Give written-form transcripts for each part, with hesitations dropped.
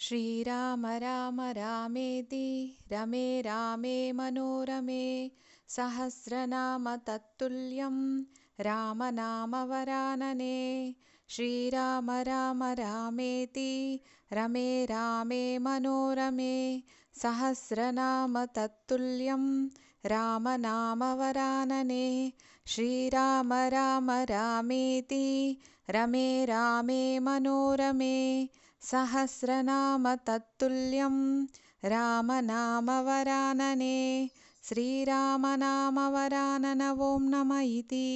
श्रीराम राम रामेति रमे रामे मनोरमे सहस्रनाम तत्तुल्यं रामनामवरानने। श्रीराम राम रामेति रमे रामे मनोरमे सहस्रनाम तत्तुल्यं रामनामवरानने। श्रीराम राम रामेति रमे रामे मनोरमे सहस्रनाम तत्तुल्यं रामनामवरानने। శ్రీరామనామవరానన ఓం నమ ఇతి.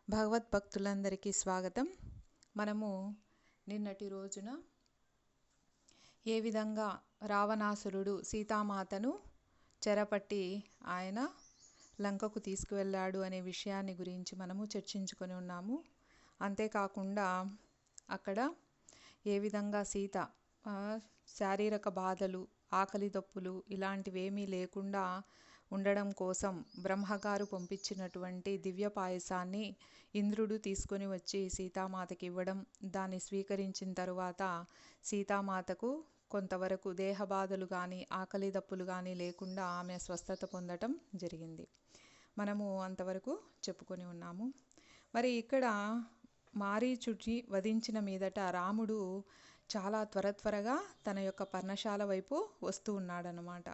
భగవద్భక్తులందరికీ స్వాగతం. మనము నిన్నటి రోజున ఏ విధంగా రావణాసురుడు సీతామాతను చెరపట్టి ఆయన లంకకు తీసుకువెళ్ళాడు అనే విషయాన్ని గురించి మనము చర్చించుకొని ఉన్నాము. అంతేకాకుండా అక్కడ ఏ విధంగా సీత శారీరక బాధలు, ఆకలి దప్పులు ఇలాంటివేమీ లేకుండా ఉండడం కోసం బ్రహ్మగారు పంపించినటువంటి దివ్య పాయసాన్ని ఇంద్రుడు తీసుకొని వచ్చి సీతామాతకి ఇవ్వడం, దాన్ని స్వీకరించిన తరువాత సీతామాతకు కొంతవరకు దేహ బాధలు కానీ ఆకలి దప్పులు కానీ లేకుండా ఆమె స్వస్థత పొందటం జరిగింది. మనము అంతవరకు చెప్పుకొని ఉన్నాము. మరి ఇక్కడ మారీచుడిని వధించిన మీదట రాముడు చాలా త్వరగా తన యొక్క పర్ణశాల వైపు వస్తూ ఉన్నాడనమాట.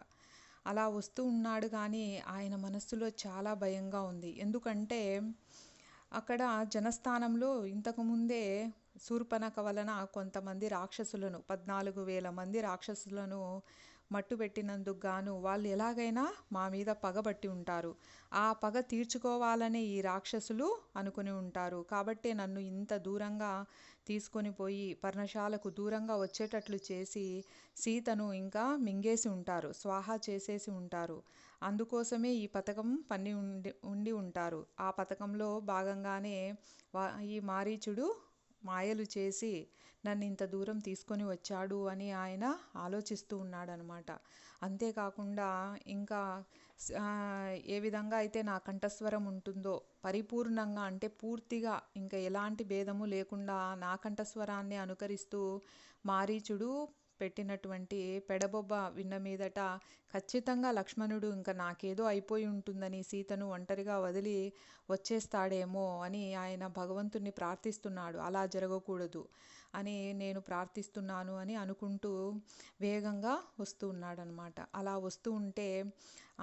అలా వస్తూ ఉన్నాడు కానీ ఆయన మనస్సులో చాలా భయంగా ఉంది. ఎందుకంటే అక్కడ జనస్థానంలో ఇంతకుముందే శూర్పణఖ వలన కొంతమంది రాక్షసులను 14,000 మంది రాక్షసులను మట్టు పెట్టినందుకు గాను వాళ్ళు ఎలాగైనా మా మీద పగబట్టి ఉంటారు. ఆ పగ తీర్చుకోవాలని ఈ రాక్షసులు అనుకుని ఉంటారు. కాబట్టి నన్ను ఇంత దూరంగా తీసుకొని పోయి పర్ణశాలకు దూరంగా వచ్చేటట్లు చేసి సీతను ఇంకా మింగేసి ఉంటారు, స్వాహా చేసేసి ఉంటారు. అందుకోసమే ఈ పథకం పన్ని ఉండి ఉంటారు. ఆ పథకంలో భాగంగానే ఈ మారీచుడు మాయలు చేసి నన్ను ఇంత దూరం తీసుకొని వచ్చాడు అని ఆయన ఆలోచిస్తూ ఉన్నాడనమాట. అంతేకాకుండా ఇంకా ఏ విధంగా అయితే నా కంఠస్వరం ఉంటుందో పరిపూర్ణంగా, అంటే పూర్తిగా ఇంకా ఎలాంటి భేదము లేకుండా నా కంఠస్వరాన్ని అనుకరిస్తూ మారీచుడు పెట్టినటువంటి పెడబొబ్బ విన్న మీదట ఖచ్చితంగా లక్ష్మణుడు ఇంకా నాకేదో అయిపోయి ఉంటుందని సీతను ఒంటరిగా వదిలి వచ్చేస్తాడేమో అని ఆయన భగవంతుణ్ణి ప్రార్థిస్తున్నాడు. అలా జరగకూడదు అని నేను ప్రార్థిస్తున్నాను అని అనుకుంటూ వేగంగా వస్తూ ఉన్నాడనమాట. అలా వస్తూ ఉంటే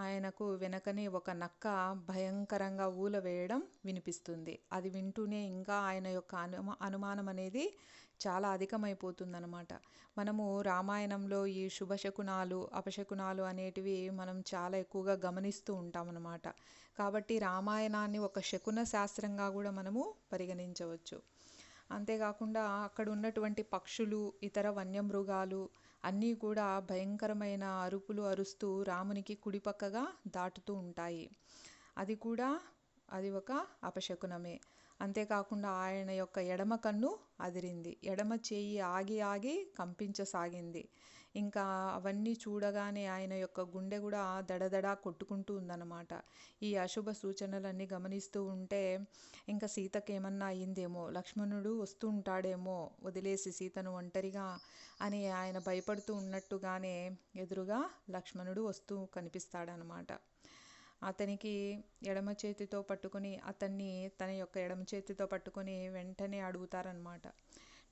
ఆయనకు వెనకనే ఒక నక్క భయంకరంగా ఊల వేయడం వినిపిస్తుంది. అది వింటూనే ఇంకా ఆయన యొక్క అనుమానం అనేది చాలా అధికమైపోతుందన్నమాట. మనము రామాయణంలో ఈ శుభశకునాలు, అపశకునాలు అనేటివి మనం చాలా ఎక్కువగా గమనిస్తూ ఉంటామన్నమాట. కాబట్టి రామాయణాన్ని ఒక శకున శాస్త్రంగా కూడా మనము పరిగణించవచ్చు. అంతేకాకుండా అక్కడ ఉన్నటువంటి పక్షులు, ఇతర వన్యమృగాలు అన్నీ కూడా భయంకరమైన అరుపులు అరుస్తూ రామునికి కుడిపక్కగా దాటుతూ ఉంటాయి. అది ఒక అపశకునమే. అంతేకాకుండా ఆయన యొక్క ఎడమ కన్ను అదిరింది, ఎడమ చేయి ఆగి కంపించసాగింది. ఇంకా అవన్నీ చూడగానే ఆయన యొక్క గుండె కూడా దడదడా కొట్టుకుంటూ ఉందన్నమాట. ఈ అశుభ సూచనలన్నీ గమనిస్తూ ఉంటే ఇంకా సీతకి ఏమన్నా అయ్యిందేమో, లక్ష్మణుడు వస్తూ ఉంటాడేమో వదిలేసి సీతను ఒంటరిగా అని ఆయన భయపడుతూ ఉన్నట్టుగానే ఎదురుగా లక్ష్మణుడు వస్తూ కనిపిస్తాడనమాట. అతనికి ఎడమ చేతితో పట్టుకొని తన యొక్క ఎడమ చేతితో పట్టుకొని వెంటనే అడుగుతారనమాట,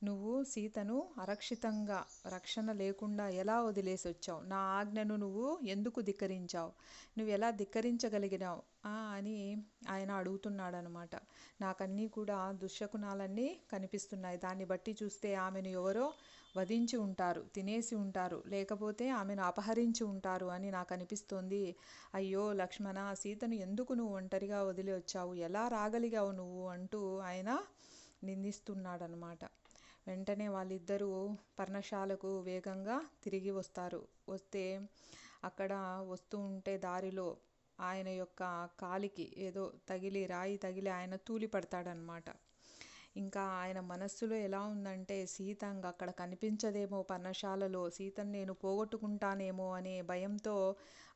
నువ్వు సీతను అరక్షితంగా రక్షణ లేకుండా ఎలా వదిలేసి వచ్చావు? నా ఆజ్ఞను నువ్వు ఎందుకు ధిక్కరించావు? నువ్వు ఎలా ధిక్కరించగలిగినావు అని ఆయన అడుగుతున్నాడనమాట. నాకన్నీ కూడా దుశ్శకునాలన్నీ కనిపిస్తున్నాయి. దాన్ని బట్టి చూస్తే ఆమెను ఎవరో వధించి ఉంటారు, తినేసి ఉంటారు, లేకపోతే ఆమెను అపహరించి ఉంటారు అని నాకు అనిపిస్తోంది. అయ్యో లక్ష్మణ, సీతను ఎందుకు నువ్వు ఒంటరిగా వదిలి వచ్చావు? ఎలా రాగలిగావు నువ్వు అంటూ ఆయన నిందిస్తున్నాడనమాట. వెంటనే వాళ్ళిద్దరూ పర్ణశాలకు వేగంగా తిరిగి వస్తే అక్కడ వస్తూ ఉంటే దారిలో ఆయన యొక్క కాలికి ఏదో రాయి తగిలి ఆయన తూలి పడతాడనమాట. ఇంకా ఆయన మనస్సులో ఎలా ఉందంటే సీత అక్కడ కనిపించదేమో, పర్ణశాలలో సీతను నేను పోగొట్టుకుంటానేమో అనే భయంతో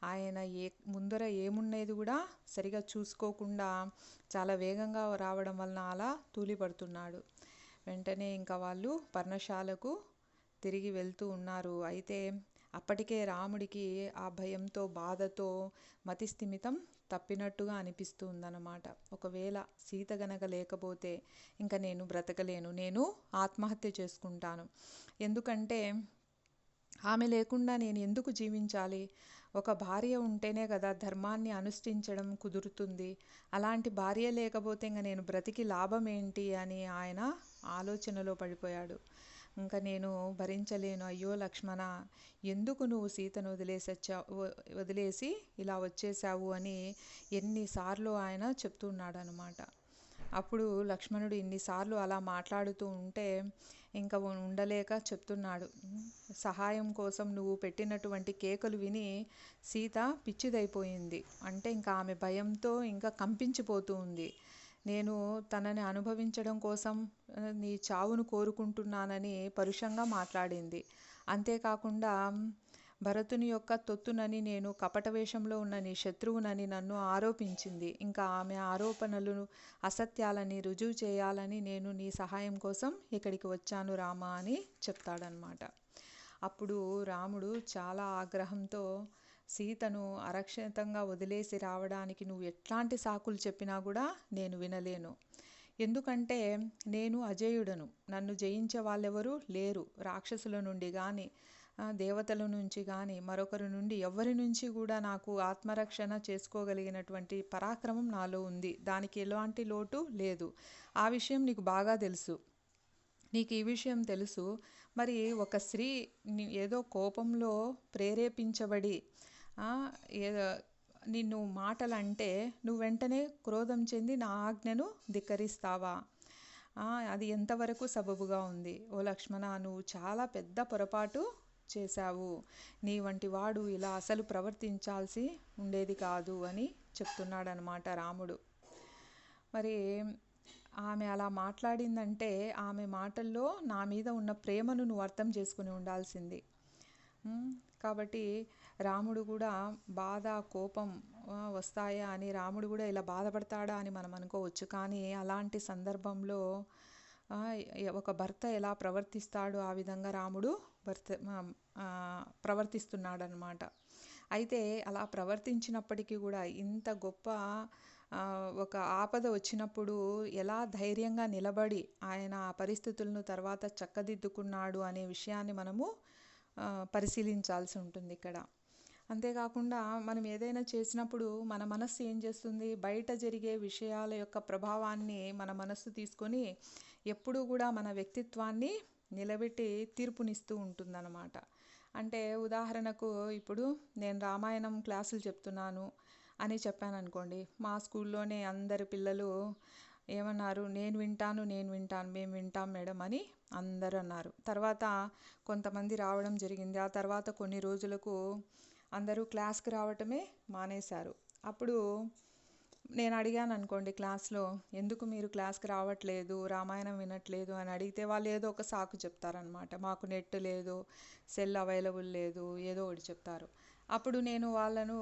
ఆయన ముందర ఏమున్నది కూడా సరిగా చూసుకోకుండా చాలా వేగంగా రావడం వలన అలా తూలిపడుతున్నాడు. వెంటనే ఇంకా వాళ్ళు పర్ణశాలకు తిరిగి వెళ్తూ ఉన్నారు. అయితే అప్పటికే రాముడికి ఆ భయంతో బాధతో మతిస్థిమితం తప్పినట్టుగా అనిపిస్తూ ఉందన్నమాట. ఒకవేళ సీత గనక లేకపోతే ఇంకా నేను బ్రతకలేను, నేను ఆత్మహత్య చేసుకుంటాను. ఎందుకంటే ఆమె లేకుండా నేను ఎందుకు జీవించాలి? ఒక భార్య ఉంటేనే కదా ధర్మాన్ని అనుష్ఠించడం కుదురుతుంది. అలాంటి భార్య లేకపోతే ఇంక నేను బ్రతికి లాభం ఏంటి అని ఆయన ఆలోచనలో పడిపోయాడు. ఇంకా నేను భరించలేను, అయ్యో లక్ష్మణ, ఎందుకు నువ్వు సీతను వదిలేసి ఇలా వచ్చేసావు అని ఎన్నిసార్లు ఆయన చెప్తున్నాడు అనమాట. అప్పుడు లక్ష్మణుడు ఇన్నిసార్లు అలా మాట్లాడుతూ ఉంటే ఇంకా ఉండలేక చెప్తున్నాడు, సహాయం కోసం నువ్వు పెట్టినటువంటి కేకలు విని సీత పిచ్చిదైపోయింది. అంటే ఇంకా ఆమె భయంతో ఇంకా కంపించిపోతూ ఉంది. నేను తనని అనుభవించడం కోసం నీ చావును కోరుకుంటున్నానని పరుషంగా మాట్లాడింది. అంతేకాకుండా భరతుని యొక్క తొత్తునని, నేను కపట వేషంలో ఉన్న నీ శత్రువునని నన్ను ఆరోపించింది. ఇంకా ఆమె ఆరోపణలను అసత్యాలని రుజువు చేయాలని నేను నీ సహాయం కోసం ఇక్కడికి వచ్చాను రామా అని చెప్తాడనమాట. అప్పుడు రాముడు చాలా ఆగ్రహంతో, సీతను అరక్షితంగా వదిలేసి రావడానికి నువ్వు ఎట్లాంటి సాకులు చెప్పినా కూడా నేను వినలేను. ఎందుకంటే నేను అజేయుడను, నన్ను జయించే వాళ్ళెవరూ లేరు. రాక్షసుల నుండి కానీ దేవతల నుంచి కానీ మరొకరి నుండి ఎవరి నుంచి కూడా నాకు ఆత్మరక్షణ చేసుకోగలిగినటువంటి పరాక్రమం నాలో ఉంది. దానికి ఎలాంటి లోటు లేదు. ఆ విషయం నీకు బాగా తెలుసు. నీకు ఈ విషయం తెలుసు. మరి ఒక స్త్రీ ఏదో కోపంలో ప్రేరేపించబడి నిన్ను మాటలంటే నువ్వు వెంటనే క్రోధం చెంది నా ఆజ్ఞను ధిక్కరిస్తావా? అది ఎంతవరకు సబబుగా ఉంది? ఓ లక్ష్మణ, నువ్వు చాలా పెద్ద పొరపాటు చేశావు. నీ వంటి వాడు ఇలా అసలు ప్రవర్తించాల్సి ఉండేది కాదు అని చెప్తున్నాడనమాట రాముడు. మరి ఆమె అలా మాట్లాడిందంటే ఆమె మాటల్లో నా మీద ఉన్న ప్రేమను నువ్వు అర్థం చేసుకుని ఉండాల్సింది. కాబట్టి రాముడు కూడా బాధ, కోపం వస్తాయా అని రాముడు కూడా ఇలా బాధపడతాడా అని మనం అనుకోవచ్చు. కానీ అలాంటి సందర్భంలో ఒక భర్త ఎలా ప్రవర్తిస్తాడో ఆ విధంగా రాముడు ప్రవర్తిస్తున్నాడనమాట. అయితే అలా ప్రవర్తించినప్పటికీ కూడా ఇంత గొప్ప ఒక ఆపద వచ్చినప్పుడు ఎలా ధైర్యంగా నిలబడి ఆయన ఆ పరిస్థితులను తర్వాత చక్కదిద్దుకున్నాడు అనే విషయాన్ని మనము పరిశీలించాల్సి ఉంటుంది ఇక్కడ. అంతేకాకుండా మనం ఏదైనా చేసినప్పుడు మన మనస్సు ఏం చేస్తుంది? బయట జరిగే విషయాల యొక్క ప్రభావాన్ని మన మనస్సు తీసుకొని ఎప్పుడూ కూడా మన వ్యక్తిత్వాన్ని నిలబెట్టి తీర్పునిస్తూ ఉంటుందన్నమాట. అంటే ఉదాహరణకు ఇప్పుడు నేను రామాయణం క్లాసులు చెప్తున్నాను అని చెప్పాను అనుకోండి. మా స్కూల్లోనే అందరి పిల్లలు ఏమన్నారు? నేను వింటాను, మేము వింటాం మేడం అని అందరూ అన్నారు. తర్వాత కొంతమంది రావడం జరిగింది. ఆ తర్వాత కొన్ని రోజులకు అందరూ క్లాస్కి రావటమే మానేశారు. అప్పుడు నేను అడిగాను అనుకోండి క్లాస్లో, ఎందుకు మీరు క్లాస్కి రావట్లేదు, రామాయణం వినట్లేదు అని అడిగితే వాళ్ళు ఏదో ఒక సాకు చెప్తారనమాట. మాకు నెట్ లేదు, సెల్ అవైలబుల్ లేదు, ఏదో ఒకటి చెప్తారు. అప్పుడు నేను వాళ్ళను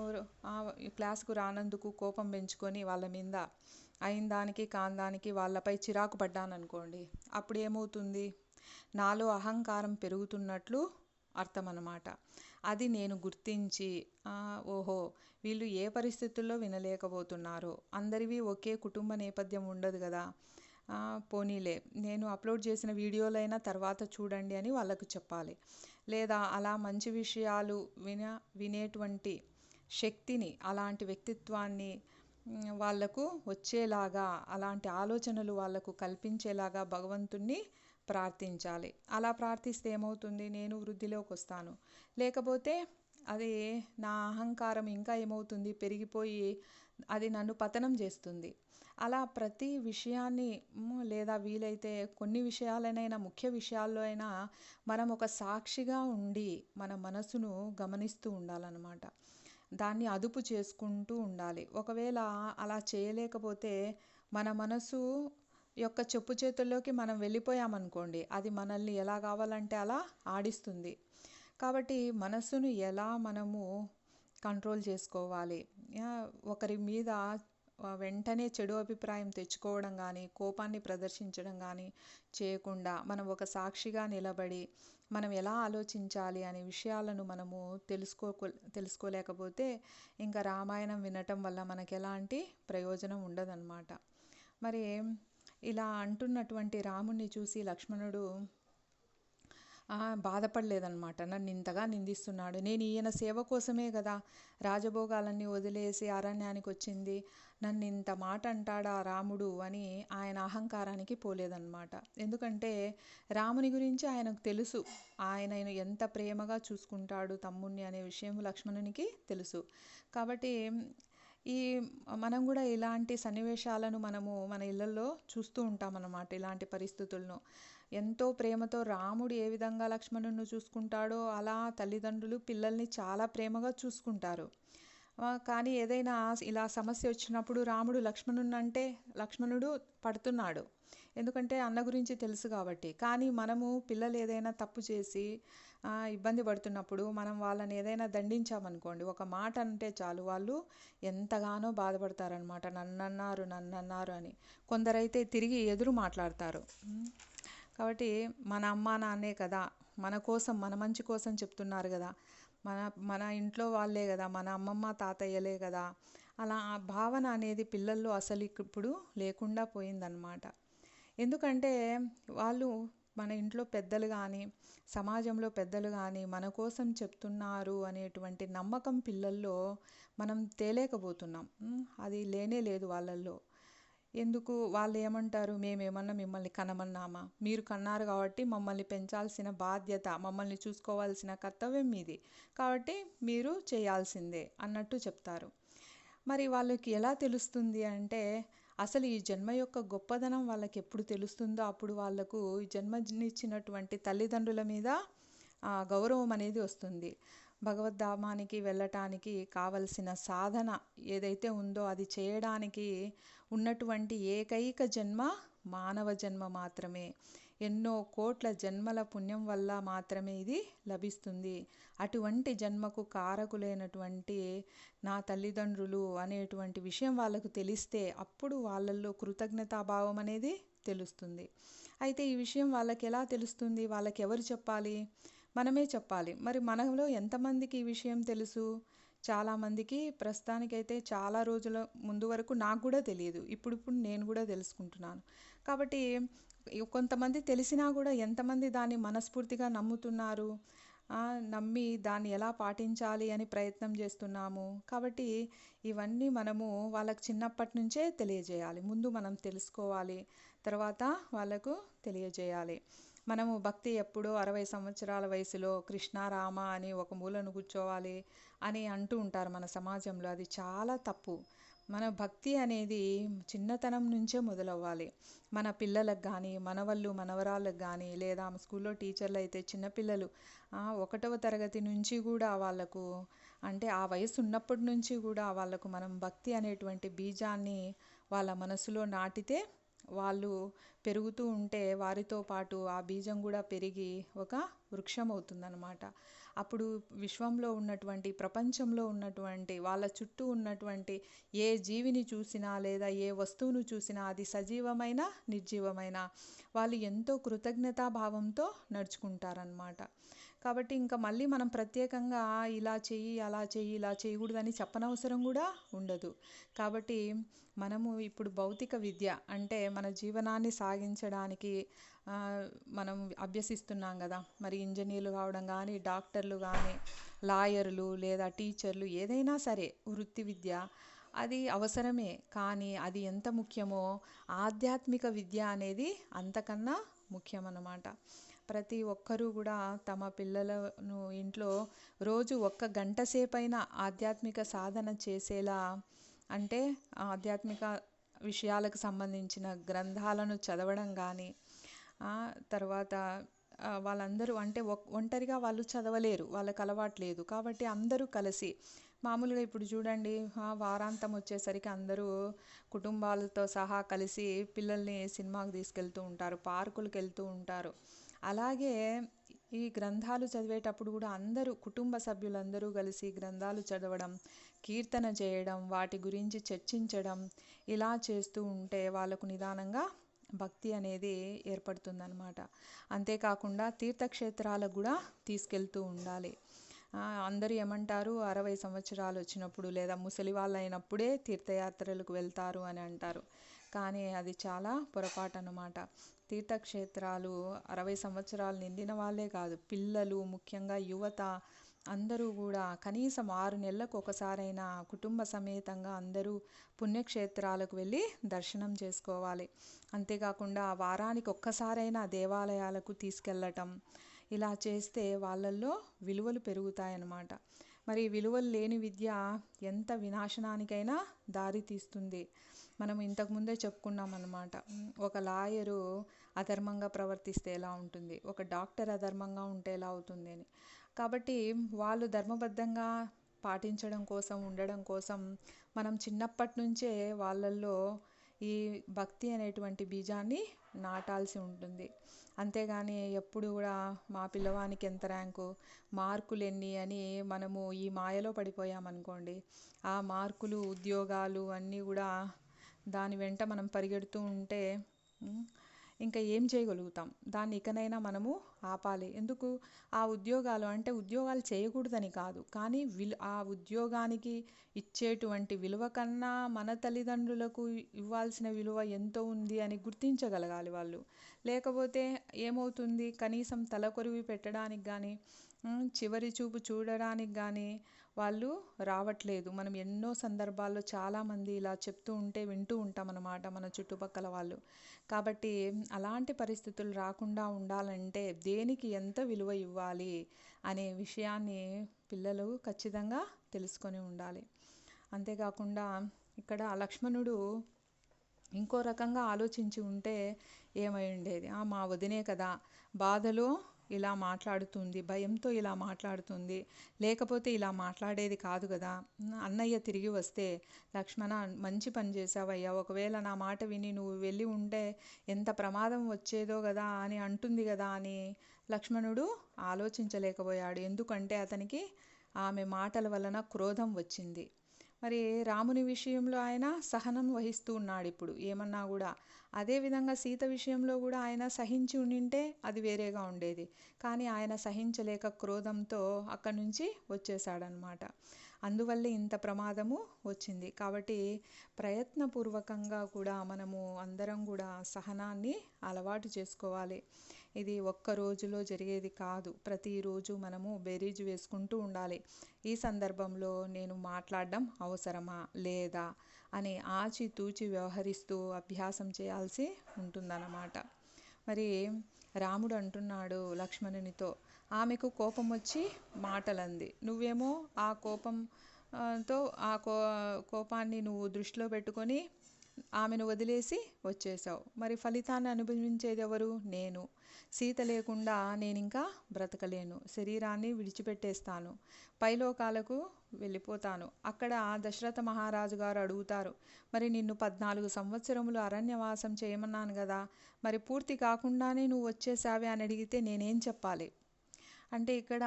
క్లాస్కు రానందుకు కోపం పెంచుకొని వాళ్ళ మీద అయిన దానికి కాని దానికి వాళ్ళపై చిరాకు పడ్డాను అనుకోండి. అప్పుడు ఏమవుతుంది? నాలో అహంకారం పెరుగుతున్నట్లు అర్థం అన్నమాట. అది నేను గుర్తించి ఓహో, వీళ్ళు ఏ పరిస్థితుల్లో వినలేకపోతున్నారో, అందరివి ఒకే కుటుంబ నేపథ్యం ఉండదు కదా, పోనీలే నేను అప్లోడ్ చేసిన వీడియోలైనా తర్వాత చూడండి అని వాళ్ళకు చెప్పాలి. లేదా అలా మంచి విషయాలు వినేటువంటి శక్తిని, అలాంటి వ్యక్తిత్వాన్ని వాళ్లకు వచ్చేలాగా, అలాంటి ఆలోచనలు వాళ్లకు కల్పించేలాగా భగవంతుణ్ణి ప్రార్థించాలి. అలా ప్రార్థిస్తే ఏమవుతుంది? నేను వృద్ధిలోకి వస్తాను. లేకపోతే అది నా అహంకారం ఇంకా ఏమవుతుంది? పెరిగిపోయి అది నన్ను పతనం చేస్తుంది. అలా ప్రతి విషయాన్ని లేదా వీలైతే కొన్ని విషయాలనైనా, ముఖ్య విషయాల్లో అయినా మనం ఒక సాక్షిగా ఉండి మన మనసును గమనిస్తూ ఉండాలన్నమాట. దాన్ని అదుపు చేసుకుంటూ ఉండాలి. ఒకవేళ అలా చేయలేకపోతే మన మనసు యొక్క చెప్పు చేతుల్లోకి మనం వెళ్ళిపోయామనుకోండి, అది మనల్ని ఎలా కావాలంటే అలా ఆడిస్తుంది. కాబట్టి మనసును ఎలా మనము కంట్రోల్ చేసుకోవాలి, ఒకరి మీద వెంటనే చెడు అభిప్రాయం తెచ్చుకోవడం కానీ, కోపాన్ని ప్రదర్శించడం కానీ చేయకుండా మనం ఒక సాక్షిగా నిలబడి మనం ఎలా ఆలోచించాలి అనే విషయాలను మనము తెలుసుకోలేకపోతే ఇంకా రామాయణం వినటం వల్ల మనకు ఎలాంటి ప్రయోజనం ఉండదన్నమాట. మరి ఇలా అంటున్నటువంటి రాముణ్ణి చూసి లక్ష్మణుడు బాధపడలేదన్నమాట. నన్ను ఇంతగా నిందిస్తున్నాడు, నేను ఈయన సేవ కోసమే కదా రాజభోగాలన్నీ వదిలేసి అరణ్యానికి వచ్చింది, నన్ను ఇంత మాట అంటాడా రాముడు అని ఆయన అహంకారానికి పోలేదన్నమాట. ఎందుకంటే రాముని గురించి ఆయనకు తెలుసు, ఆయన ఎంత ప్రేమగా చూసుకుంటాడు తమ్ముణ్ణి అనే విషయం లక్ష్మణునికి తెలుసు. కాబట్టి ఈ మనం కూడా ఇలాంటి సన్నివేశాలను మనము మన ఇళ్ళల్లో చూస్తూ ఉంటామన్నమాట. ఇలాంటి పరిస్థితులను ఎంతో ప్రేమతో రాముడు ఏ విధంగా లక్ష్మణుని చూసుకుంటాడో అలా తల్లిదండ్రులు పిల్లల్ని చాలా ప్రేమగా చూసుకుంటారు. కానీ ఏదైనా ఇలా సమస్య వచ్చినప్పుడు రాముడు లక్ష్మణుడు పడుతున్నాడు, ఎందుకంటే అన్న గురించి తెలుసు కాబట్టి. కానీ మనము పిల్లలు ఏదైనా తప్పు చేసి ఇబ్బంది పడుతున్నప్పుడు మనం వాళ్ళని ఏదైనా దండించామనుకోండి, ఒక మాట అంటే చాలు వాళ్ళు ఎంతగానో బాధపడతారనమాట. నన్నన్నారు అని. కొందరైతే తిరిగి ఎదురు మాట్లాడతారు. కాబట్టి మన అమ్మా నాన్నే కదా, మన కోసం మన మంచి కోసం చెప్తున్నారు కదా, మన ఇంట్లో వాళ్ళే కదా, మన అమ్మమ్మ తాతయ్యలే కదా, అలా ఆ భావన అనేది పిల్లల్లో అసలు ఇప్పుడు లేకుండా పోయిందన్నమాట. ఎందుకంటే వాళ్ళు మన ఇంట్లో పెద్దలు కానీ సమాజంలో పెద్దలు కానీ మన కోసం చెప్తున్నారు అనేటువంటి నమ్మకం పిల్లల్లో మనం తేలేకపోతున్నాం. అది లేనే లేదు వాళ్ళల్లో. ఎందుకు వాళ్ళు ఏమంటారు, మేమేమన్నా మిమ్మల్ని కనమన్నామా, మీరు కన్నారు కాబట్టి మమ్మల్ని పెంచాల్సిన బాధ్యత, మమ్మల్ని చూసుకోవాల్సిన కర్తవ్యం మీది, కాబట్టి మీరు చేయాల్సిందే అన్నట్టు చెప్తారు. మరి వాళ్ళకి ఎలా తెలుస్తుంది అంటే, అసలు ఈ జన్మ యొక్క గొప్పదనం వాళ్ళకి ఎప్పుడు తెలుస్తుందో అప్పుడు వాళ్ళకు ఈ జన్మనిచ్చినటువంటి తల్లిదండ్రుల మీద గౌరవం అనేది వస్తుంది. భగవద్ధామానికి వెళ్ళటానికి కావలసిన సాధన ఏదైతే ఉందో అది చేయడానికి ఉన్నటువంటి ఏకైక జన్మ మానవ జన్మ మాత్రమే. ఎన్నో కోట్ల జన్మల పుణ్యం వల్ల మాత్రమే ఇది లభిస్తుంది. అటువంటి జన్మకు కారకులైనటువంటి నా తల్లిదండ్రులు అనేటువంటి విషయం వాళ్ళకు తెలిస్తే అప్పుడు వాళ్ళల్లో కృతజ్ఞతాభావం అనేది తెలుస్తుంది. అయితే ఈ విషయం వాళ్ళకి ఎలా తెలుస్తుంది, వాళ్ళకి ఎవరు చెప్పాలి? మనమే చెప్పాలి. మరి మనలో ఎంతమందికి ఈ విషయం తెలుసు? చాలామందికి ప్రస్తుతానికైతే చాలా రోజుల ముందు వరకు నాకు కూడా తెలియదు. ఇప్పుడు నేను కూడా తెలుసుకుంటున్నాను. కాబట్టి కొంతమంది తెలిసినా కూడా ఎంతమంది దాన్ని మనస్ఫూర్తిగా నమ్ముతున్నారు, నమ్మి దాన్ని ఎలా పాటించాలి అని ప్రయత్నం చేస్తున్నాము. కాబట్టి ఇవన్నీ మనము వాళ్ళకి చిన్నప్పటి నుంచే తెలియజేయాలి. ముందు మనం తెలుసుకోవాలి, తర్వాత వాళ్ళకు తెలియజేయాలి. మనము భక్తి ఎప్పుడో 60 సంవత్సరాల వయసులో కృష్ణ రామ అని ఒక మూలను కూర్చోవాలి అని అంటూ ఉంటారు మన సమాజంలో. అది చాలా తప్పు. మన భక్తి అనేది చిన్నతనం నుంచే మొదలవ్వాలి. మన పిల్లలకు కానీ, మనవళ్ళు మనవరాళ్ళకు కానీ, లేదా స్కూల్లో టీచర్లు అయితే చిన్నపిల్లలు 1వ తరగతి నుంచి కూడా వాళ్ళకు, అంటే ఆ వయసు ఉన్నప్పటి నుంచి కూడా వాళ్ళకు మనం భక్తి అనేటువంటి బీజాన్ని వాళ్ళ మనసులో నాటితే వాళ్ళు పెరుగుతూ ఉంటే వారితో పాటు ఆ బీజం కూడా పెరిగి ఒక వృక్షం అవుతుందన్నమాట. అప్పుడు విశ్వంలో ఉన్నటువంటి, ప్రపంచంలో ఉన్నటువంటి, వాళ్ళ చుట్టూ ఉన్నటువంటి ఏ జీవిని చూసినా లేదా ఏ వస్తువును చూసినా అది సజీవమైన నిర్జీవమైన వాళ్ళు ఎంతో కృతజ్ఞతాభావంతో నడుచుకుంటారనమాట. కాబట్టి ఇంకా మళ్ళీ మనం ప్రత్యేకంగా ఇలా చెయ్యి అలా చెయ్యి ఇలా చేయకూడదని చెప్పనవసరం కూడా ఉండదు. కాబట్టి మనము ఇప్పుడు భౌతిక విద్య అంటే మన జీవనాన్ని సాగించడానికి మనం అభ్యసిస్తున్నాం కదా. మరి ఇంజనీర్లు కావడం కానీ, డాక్టర్లు కానీ, లాయర్లు లేదా టీచర్లు, ఏదైనా సరే వృత్తి విద్య అది అవసరమే. కానీ అది ఎంత ముఖ్యమో ఆధ్యాత్మిక విద్య అనేది అంతకన్నా ముఖ్యమన్నమాట. ప్రతి ఒక్కరూ కూడా తమ పిల్లలను ఇంట్లో రోజు 1 గంట సేపైనా ఆధ్యాత్మిక సాధన చేసేలా, అంటే ఆధ్యాత్మిక విషయాలకు సంబంధించిన గ్రంథాలను చదవడం కానీ, తర్వాత వాళ్ళందరూ అంటే ఒంటరిగా వాళ్ళు చదవలేరు, వాళ్ళకి అలవాటు లేదు. కాబట్టి అందరూ కలిసి, మామూలుగా ఇప్పుడు చూడండి వారాంతం వచ్చేసరికి అందరూ కుటుంబాలతో సహా కలిసి పిల్లల్ని సినిమాకి తీసుకెళ్తూ ఉంటారు, పార్కులకు వెళ్తూ ఉంటారు. అలాగే ఈ గ్రంథాలు చదివేటప్పుడు కూడా అందరూ కుటుంబ సభ్యులందరూ కలిసి గ్రంథాలు చదవడం, కీర్తన చేయడం, వాటి గురించి చర్చించడం, ఇలా చేస్తూ ఉంటే వాళ్ళకు నిదానంగా భక్తి అనేది ఏర్పడుతుందన్నమాట. అంతేకాకుండా తీర్థక్షేత్రాలకు కూడా తీసుకెళ్తూ ఉండాలి. అందరూ ఏమంటారు, 60 సంవత్సరాలు వచ్చినప్పుడు లేదా ముసలి వాళ్ళు అయినప్పుడే తీర్థయాత్రలకు వెళ్తారు అని అంటారు. కానీ అది చాలా పొరపాటు అన్నమాట. తీర్థక్షేత్రాలు 60 సంవత్సరాలు నిండిన వాళ్ళే కాదు, పిల్లలు, ముఖ్యంగా యువత అందరూ కూడా కనీసం 6 నెలలకు ఒకసారైనా కుటుంబ సమేతంగా అందరూ పుణ్యక్షేత్రాలకు వెళ్ళి దర్శనం చేసుకోవాలి. అంతేకాకుండా వారానికి ఒక్కసారైనా దేవాలయాలకు తీసుకెళ్ళటం, ఇలా చేస్తే వాళ్ళల్లో విలువలు పెరుగుతాయన్నమాట. మరి విలువలు లేని విద్య ఎంత వినాశనానికైనా దారి తీస్తుంది. మనం ఇంతకుముందే చెప్పుకున్నాం అన్నమాట. ఒక లాయరు అధర్మంగా ప్రవర్తిస్తే ఎలా ఉంటుంది, ఒక డాక్టర్ అధర్మంగా ఉంటే ఎలా అవుతుంది అని. కాబట్టి వాళ్ళు ధర్మబద్ధంగా పాటించడం కోసం, ఉండడం కోసం మనం చిన్నప్పటి నుంచే వాళ్ళల్లో ఈ భక్తి అనేటువంటి బీజాన్ని నాటాల్సి ఉంటుంది. అంతేగాని ఎప్పుడు కూడా మా పిల్లవానికి ఎంత ర్యాంకు, మార్కులు ఎన్ని అని మనము ఈ మాయలో పడిపోయామనుకోండి, ఆ మార్కులు, ఉద్యోగాలు అన్నీ కూడా దాని వెంట మనం పరిగెడుతూ ఉంటే ఇంకా ఏం చేయగలుగుతాం? దాన్ని ఇకనైనా మనము ఆపాలి. ఎందుకు? ఆ ఉద్యోగాలు అంటే ఉద్యోగాలు చేయకూడదని కాదు, కానీ ఆ ఉద్యోగానికి ఇచ్చేటువంటి విలువ కన్నా మన తల్లిదండ్రులకు ఇవ్వాల్సిన విలువ ఎంతో ఉంది అని గుర్తించగలగాలి వాళ్ళు. లేకపోతే ఏమవుతుంది, కనీసం తలకొరివి పెట్టడానికి కానీ, చివరి చూపు చూడడానికి కానీ వాళ్ళు రావట్లేదు. మనం ఎన్నో సందర్భాల్లో చాలామంది ఇలా చెప్తూ ఉంటే వింటూ ఉంటాం అన్నమాట, మన చుట్టుపక్కల వాళ్ళు. కాబట్టి అలాంటి పరిస్థితులు రాకుండా ఉండాలంటే దేనికి ఎంత విలువ ఇవ్వాలి అనే విషయాన్ని పిల్లలు ఖచ్చితంగా తెలుసుకొని ఉండాలి. అంతేకాకుండా ఇక్కడ లక్ష్మణుడు ఇంకో రకంగా ఆలోచించి ఉంటే ఏమై ఉండేది, మా వదినే కదా, బాధలో ఇలా మాట్లాడుతుంది, భయంతో ఇలా మాట్లాడుతుంది, లేకపోతే ఇలా మాట్లాడేది కాదు కదా. అన్నయ్య తిరిగి వస్తే, లక్ష్మణ మంచి పని చేసావయ్యా, ఒకవేళ నా మాట విని నువ్వు వెళ్ళి ఉంటే ఎంత ప్రమాదం వచ్చేదో కదా అని అంటుంది కదా అని లక్ష్మణుడు ఆలోచించలేకపోయాడు. ఎందుకంటే అతనికి ఆమె మాటల వలన క్రోధం వచ్చింది. మరి రాముని విషయంలో ఆయన సహనం వహిస్తూ ఉన్నాడు ఇప్పుడు ఏమన్నా కూడా. అదేవిధంగా సీత విషయంలో కూడా ఆయన సహించి ఉండింటే అది వేరేగా ఉండేది. కానీ ఆయన సహించలేక క్రోధంతో అక్కడి నుంచి వచ్చేసాడనమాట. అందువల్లే ఇంత ప్రమాదము వచ్చింది. కాబట్టి ప్రయత్నపూర్వకంగా కూడా మనము అందరం కూడా సహనాన్ని అలవాటు చేసుకోవాలి. ఇది ఒక్క రోజులో జరిగేది కాదు. ప్రతిరోజు మనము బేరీజు వేసుకుంటూ ఉండాలి. ఈ సందర్భంలో నేను మాట్లాడడం అవసరమా లేదా అని ఆచితూచి వ్యవహరిస్తూ అభ్యాసం చేయాల్సి ఉంటుందన్నమాట. మరి రాముడు అంటున్నాడు లక్ష్మణునితో, ఆమెకు కోపం వచ్చి మాటలంది, నువ్వేమో ఆ కోపంతో కోపాన్ని నువ్వు దృష్టిలో పెట్టుకొని ఆమెను వదిలేసి వచ్చేసావు. మరి ఫలితాన్ని అనుభవించేది ఎవరు? నేను. సీత లేకుండా నేను ఇంకా బ్రతకలేను, శరీరాన్ని విడిచిపెట్టేస్తాను, పైలోకాలకు వెళ్ళిపోతాను. అక్కడ దశరథ మహారాజు గారు అడుగుతారు, మరి నిన్ను 14 సంవత్సరములు అరణ్యవాసం చేయమన్నాను కదా, మరి పూర్తి కాకుండానే నువ్వు వచ్చేసావే అని అడిగితే నేనేం చెప్పాలి? అంటే ఇక్కడ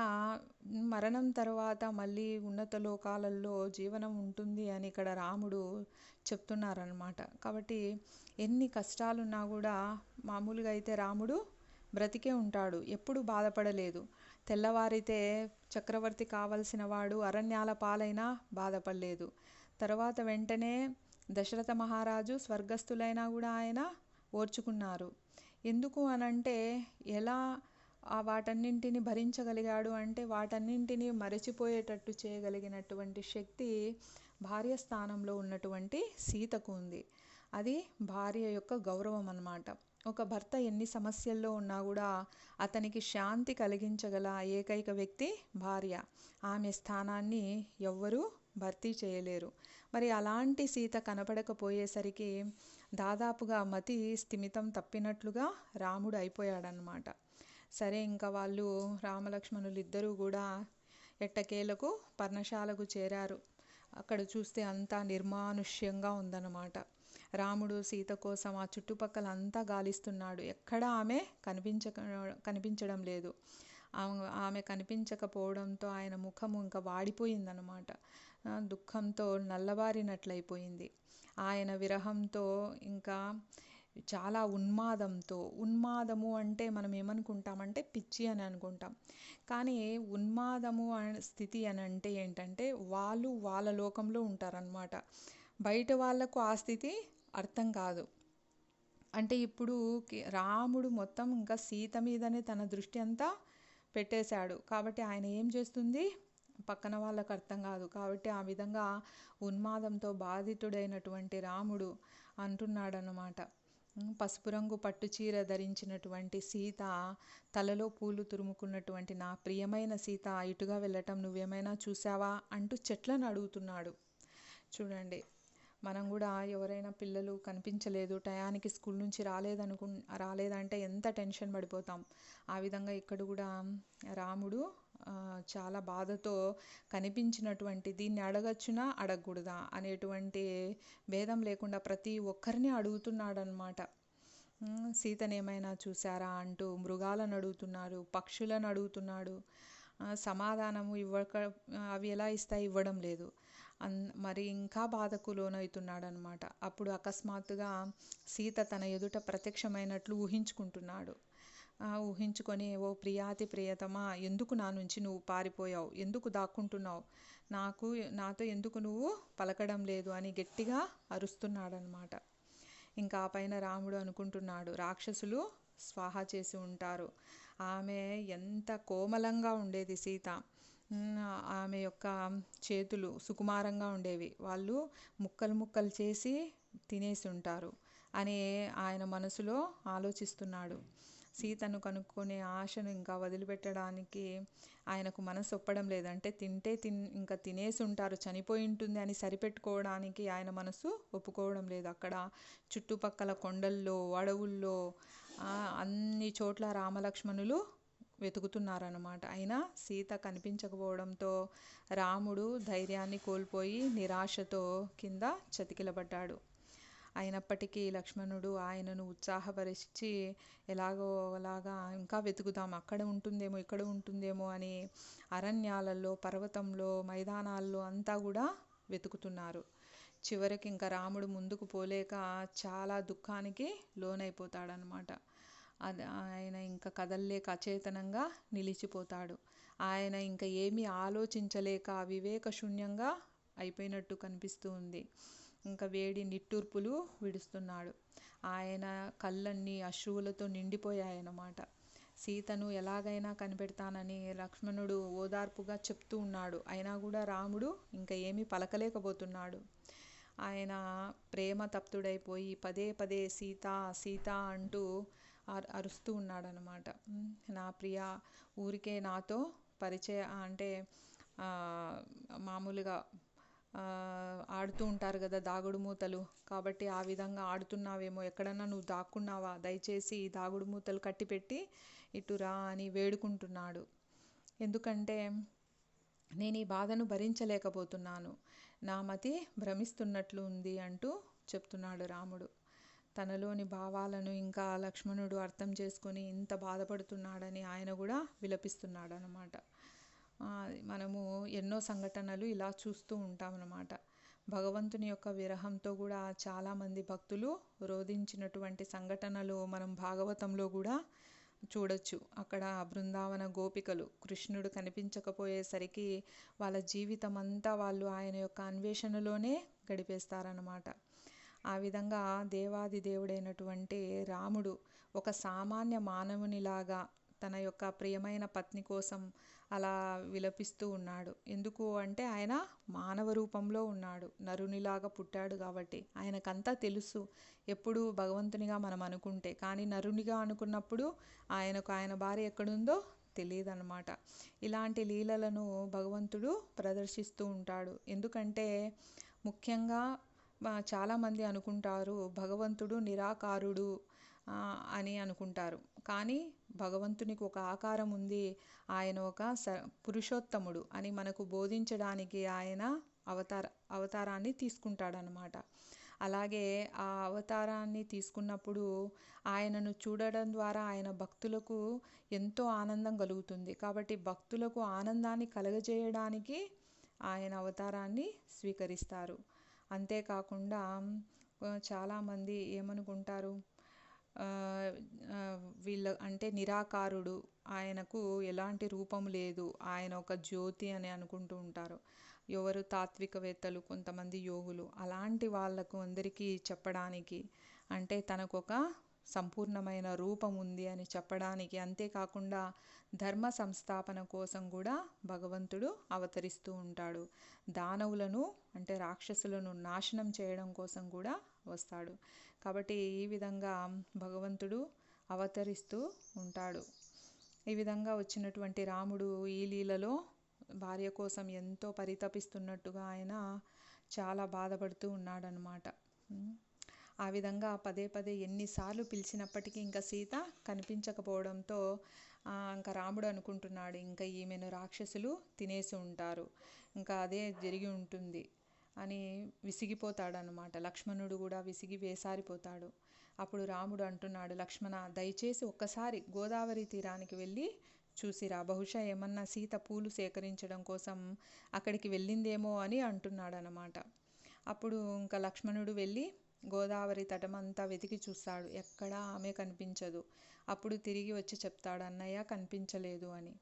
మరణం తర్వాత మళ్ళీ ఉన్నత లోకాలలో జీవనం ఉంటుంది అని ఇక్కడ రాముడు చెప్తున్నారనమాట. కాబట్టి ఎన్ని కష్టాలున్నా కూడా మామూలుగా అయితే రాముడు బ్రతికే ఉంటాడు, ఎప్పుడు బాధపడలేదు. తెల్లవారితే చక్రవర్తి కావలసిన వాడు అరణ్యాల పాలైనా బాధపడలేదు. తర్వాత వెంటనే దశరథ మహారాజు స్వర్గస్థులైనా కూడా ఆయన ఓర్చుకున్నారు. ఎందుకు అనంటే ఎలా వాటన్నింటిని భరించగలిగాడు అంటే వాటన్నింటినీ మరచిపోయేటట్టు చేయగలిగినటువంటి శక్తి భార్య స్థానంలో ఉన్నటువంటి సీతకు ఉంది. అది భార్య యొక్క గౌరవం అన్నమాట. ఒక భర్త ఎన్ని సమస్యల్లో ఉన్నా కూడా అతనికి శాంతి కలిగించగల ఏకైక వ్యక్తి భార్య. ఆమె స్థానాన్ని ఎవ్వరూ భర్తీ చేయలేరు. మరి అలాంటి సీత కనపడకపోయేసరికి దాదాపుగా మతి స్థిమితం తప్పినట్లుగా రాముడు అయిపోయాడనమాట. సరే, ఇంకా వాళ్ళు రామలక్ష్మణులు ఇద్దరూ కూడా ఎట్టకేలకు పర్ణశాలకు చేరారు. అక్కడ చూస్తే అంతా నిర్మానుష్యంగా ఉందన్నమాట. రాముడు సీత కోసం ఆ చుట్టుపక్కల అంతా గాలిస్తున్నాడు, ఎక్కడా ఆమె కనిపించడం లేదు. ఆమె కనిపించకపోవడంతో ఆయన ముఖము ఇంకా వాడిపోయిందనమాట. దుఃఖంతో నల్లబారినట్లయిపోయింది. ఆయన విరహంతో ఇంకా చాలా ఉన్మాదము అంటే మనం ఏమనుకుంటామంటే పిచ్చి అని అనుకుంటాం. కానీ ఉన్మాదము స్థితి అని అంటే ఏంటంటే వాళ్ళు వాళ్ళ లోకంలో ఉంటారనమాట. బయట వాళ్ళకు ఆ స్థితి అర్థం కాదు. అంటే ఇప్పుడు రాముడు మొత్తం ఇంకా సీత మీదనే తన దృష్టి అంతా పెట్టేశాడు. కాబట్టి ఆయన ఏం చేస్తుంది పక్కన వాళ్ళకు అర్థం కాదు. కాబట్టి ఆ విధంగా ఉన్మాదంతో బాధితుడైనటువంటి రాముడు అంటున్నాడన్నమాట. పసుపు రంగు పట్టుచీర ధరించినటువంటి సీత, తలలో పూలు తురుముకున్నటువంటి నా ప్రియమైన సీత ఇటుగా వెళ్ళటం నువ్వేమైనా చూసావా అంటూ చెట్లను అడుగుతున్నాడు. చూడండి, మనం కూడా ఎవరైనా పిల్లలు కనిపించలేదు, టయానికి స్కూల్ నుంచి రాలేదంటే ఎంత టెన్షన్ పడిపోతాం. ఆ విధంగా ఇక్కడ కూడా రాముడు చాలా బాధతో కనిపించినటువంటి దీన్ని అడగచ్చునా అడగకూడదా అనేటువంటి భేదం లేకుండా ప్రతి ఒక్కరిని అడుగుతున్నాడనమాట. సీతను ఏమైనా చూసారా అంటూ మృగాలను అడుగుతున్నారు, పక్షులను అడుగుతున్నాడు. సమాధానము అవి ఎలా ఇస్తాయి, ఇవ్వడం లేదు. మరి ఇంకా బాధకు లోనవుతున్నాడనమాట. అప్పుడు అకస్మాత్తుగా సీత తన ఎదుట ప్రత్యక్షమైనట్లు ఊహించుకుంటున్నాడు. ఊహించుకొని, ఓ ప్రియాతి ప్రియతమా, ఎందుకు నా నుంచి నువ్వు పారిపోయావు, ఎందుకు దాక్కుంటున్నావు, నాతో ఎందుకు నువ్వు పలకడం లేదు అని గట్టిగా అరుస్తున్నాడనమాట. ఇంకా ఆ పైన రాముడు అనుకుంటున్నాడు, రాక్షసులు స్వాహా చేసి ఉంటారు. ఆమె ఎంత కోమలంగా ఉండేది సీత, ఆమె యొక్క చేతులు సుకుమారంగా ఉండేవి, వాళ్ళు ముక్కలు చేసి తినేసి ఉంటారు అని ఆయన మనసులో ఆలోచిస్తున్నాడు. సీతను కనుక్కునే ఆశను ఇంకా వదిలిపెట్టడానికి ఆయనకు మనసు ఒప్పడం లేదు. అంటే ఇంకా తినేసి ఉంటారు, చనిపోయి ఉంటుంది అని సరిపెట్టుకోవడానికి ఆయన మనసు ఒప్పుకోవడం లేదు. అక్కడ చుట్టుపక్కల కొండల్లో, అడవుల్లో అన్ని చోట్ల రామలక్ష్మణులు వెతుకుతున్నారన్నమాట. అయినా సీత కనిపించకపోవడంతో రాముడు ధైర్యాన్ని కోల్పోయి నిరాశతో కింద చతికిలబడ్డాడు. అయినప్పటికీ లక్ష్మణుడు ఆయనను ఉత్సాహపరిచి అలాగా ఇంకా వెతుకుదాం, అక్కడ ఉంటుందేమో ఇక్కడ ఉంటుందేమో అని అరణ్యాలలో, పర్వతంలో, మైదానాల్లో అంతా కూడా వెతుకుతున్నారు. చివరికి ఇంకా రాముడు ముందుకు పోలేక చాలా దుఃఖానికి లోనైపోతాడనమాట. ఆయన ఇంకా కదల్లేక అచేతనంగా నిలిచిపోతాడు. ఆయన ఇంకా ఏమీ ఆలోచించలేక వివేక శూన్యంగా అయిపోయినట్టు కనిపిస్తూ ఉంది. ఇంకా వేడి నిట్టూర్పులు విడుస్తున్నాడు. ఆయన కళ్ళన్నీ అశ్రువులతో నిండిపోయాయన్నమాట. సీతను ఎలాగైనా కనిపెడతానని లక్ష్మణుడు ఓదార్పుగా చెప్తూ ఉన్నాడు. అయినా కూడా రాముడు ఇంకా ఏమీ పలకలేకపోతున్నాడు. ఆయన ప్రేమ తప్తుడైపోయి పదే సీత సీత అంటూ అరుస్తూ ఉన్నాడనమాట. నా ప్రియ, ఊరికే నాతో అంటే మామూలుగా ఆడుతూ ఉంటారు కదా దాగుడు మూతలు, కాబట్టి ఆ విధంగా ఆడుతున్నావేమో, ఎక్కడన్నా నువ్వు దాక్కున్నావా, దయచేసి దాగుడు మూతలు కట్టిపెట్టి ఇటు రా అని వేడుకుంటున్నాడు. ఎందుకంటే నేను ఈ బాధను భరించలేకపోతున్నాను, నా మతి భ్రమిస్తున్నట్లు ఉంది అంటూ చెప్తున్నాడు రాముడు. తనలోని భావాలను ఇంకా లక్ష్మణుడు అర్థం చేసుకొని ఇంత బాధపడుతున్నాడని ఆయన కూడా విలపిస్తున్నాడు అన్నమాట. మనము ఎన్నో సంఘటనలు ఇలా చూస్తూ ఉంటామన్నమాట. భగవంతుని యొక్క విరహంతో కూడా చాలామంది భక్తులు రోధించినటువంటి సంఘటనలు మనం భాగవతంలో కూడా చూడొచ్చు. అక్కడ బృందావన గోపికలు కృష్ణుడు కనిపించకపోయేసరికి వాళ్ళ జీవితం అంతా వాళ్ళు ఆయన యొక్క అన్వేషణలోనే గడిపేస్తారన్నమాట. ఆ విధంగా దేవాది దేవుడైనటువంటి రాముడు ఒక సామాన్య మానవునిలాగా తన యొక్క ప్రియమైన పత్ని కోసం అలా విలపిస్తూ ఉన్నాడు. ఎందుకు అంటే ఆయన మానవ రూపంలో ఉన్నాడు, నరునిలాగా పుట్టాడు కాబట్టి ఆయనకంతా తెలుసు. ఎప్పుడు భగవంతునిగా మనం అనుకుంటే, కానీ నరునిగా అనుకున్నప్పుడు ఆయన భార్య ఎక్కడుందో తెలియదన్నమాట. ఇలాంటి లీలలను భగవంతుడు ప్రదర్శిస్తూ ఉంటాడు. ఎందుకంటే ముఖ్యంగా చాలామంది అనుకుంటారు భగవంతుడు నిరాకారుడు అని అనుకుంటారు. కానీ భగవంతునికి ఒక ఆకారం ఉంది, ఆయన ఒక పురుషోత్తముడు అని మనకు బోధించడానికి ఆయన అవతారాన్ని తీసుకుంటాడనమాట. అలాగే ఆ అవతారాన్ని తీసుకున్నప్పుడు ఆయనను చూడడం ద్వారా ఆయన భక్తులకు ఎంతో ఆనందం కలుగుతుంది. కాబట్టి భక్తులకు ఆనందాన్ని కలుగజేయడానికి ఆయన అవతారాన్ని స్వీకరిస్తారు. అంతేకాకుండా చాలామంది ఏమనుకుంటారు, వీళ్ళ అంటే నిరాకారుడు, ఆయనకు ఎలాంటి రూపం లేదు, ఆయన ఒక జ్యోతి అని అనుకుంటూ ఉంటారు. ఎవరు తాత్వికవేత్తలు, కొంతమంది యోగులు, అలాంటి వాళ్ళకు అందరికీ చెప్పడానికి, అంటే తనకొక సంపూర్ణమైన రూపం ఉంది అని చెప్పడానికి, అంతేకాకుండా ధర్మ సంస్థాపన కోసం కూడా భగవంతుడు అవతరిస్తూ ఉంటాడు. దానవులను అంటే రాక్షసులను నాశనం చేయడం కోసం కూడా వస్తాడు. కాబట్టి ఈ విధంగా భగవంతుడు అవతరిస్తూ ఉంటాడు. ఈ విధంగా వచ్చినటువంటి రాముడు ఈ లీలలో భార్య కోసం ఎంతో పరితపిస్తున్నట్టుగా ఆయన చాలా బాధపడుతూ ఉన్నాడనమాట. ఆ విధంగా పదే పదే ఎన్నిసార్లు పిలిచినప్పటికీ ఇంకా సీత కనిపించకపోవడంతో ఇంకా రాముడు అనుకుంటున్నాడు, ఇంకా ఈమెను రాక్షసులు తినేసి ఉంటారు, ఇంకా అదే జరిగి ఉంటుంది అని విసిగిపోతాడనమాట. లక్ష్మణుడు కూడా విసిగి వేసారిపోతాడు. అప్పుడు రాముడు అంటున్నాడు, లక్ష్మణ, దయచేసి ఒక్కసారి గోదావరి తీరానికి వెళ్ళి చూసిరా, బహుశా ఏమన్నా సీత పూలు సేకరించడం కోసం అక్కడికి వెళ్ళిందేమో అని అంటున్నాడనమాట. అప్పుడు ఇంకా లక్ష్మణుడు వెళ్ళి గోదావరి తటమంతా వెతికి చూస్తాడు, ఎక్కడా ఆమె కనిపించదు. అప్పుడు తిరిగి వచ్చి చెప్తాడు, అన్నయ్య కనిపించలేదు అని.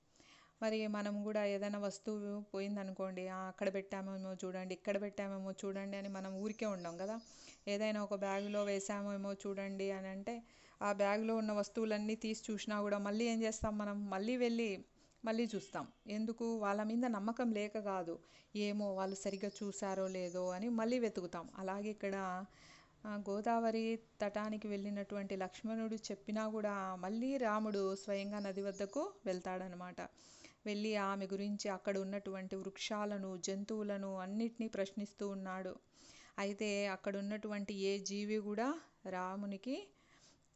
మరి మనం కూడా ఏదైనా వస్తువు పోయిందనుకోండి, అక్కడ పెట్టామేమో చూడండి, ఇక్కడ పెట్టామేమో చూడండి అని మనం ఊరికే ఉండం కదా. ఏదైనా ఒక బ్యాగులో వేసామేమో చూడండి అని అంటే ఆ బ్యాగులో ఉన్న వస్తువులన్నీ తీసి చూసినా కూడా మళ్ళీ ఏం చేస్తాం, మనం మళ్ళీ చూస్తాం. ఎందుకు? వాళ్ళ మీద నమ్మకం లేక కాదు, ఏమో వాళ్ళు సరిగ్గా చూసారో లేదో అని మళ్ళీ వెతుకుతాం. అలాగే ఇక్కడ గోదావరి తటానికి వెళ్ళినటువంటి లక్ష్మణుడు చెప్పినా కూడా మళ్ళీ రాముడు స్వయంగా నది వద్దకు వెళ్తాడనమాట. వెళ్ళి ఆమె గురించి అక్కడ ఉన్నటువంటి వృక్షాలను, జంతువులను అన్నిటినీ ప్రశ్నిస్తూ ఉన్నాడు. అయితే అక్కడ ఉన్నటువంటి ఏ జీవి కూడా రామునికి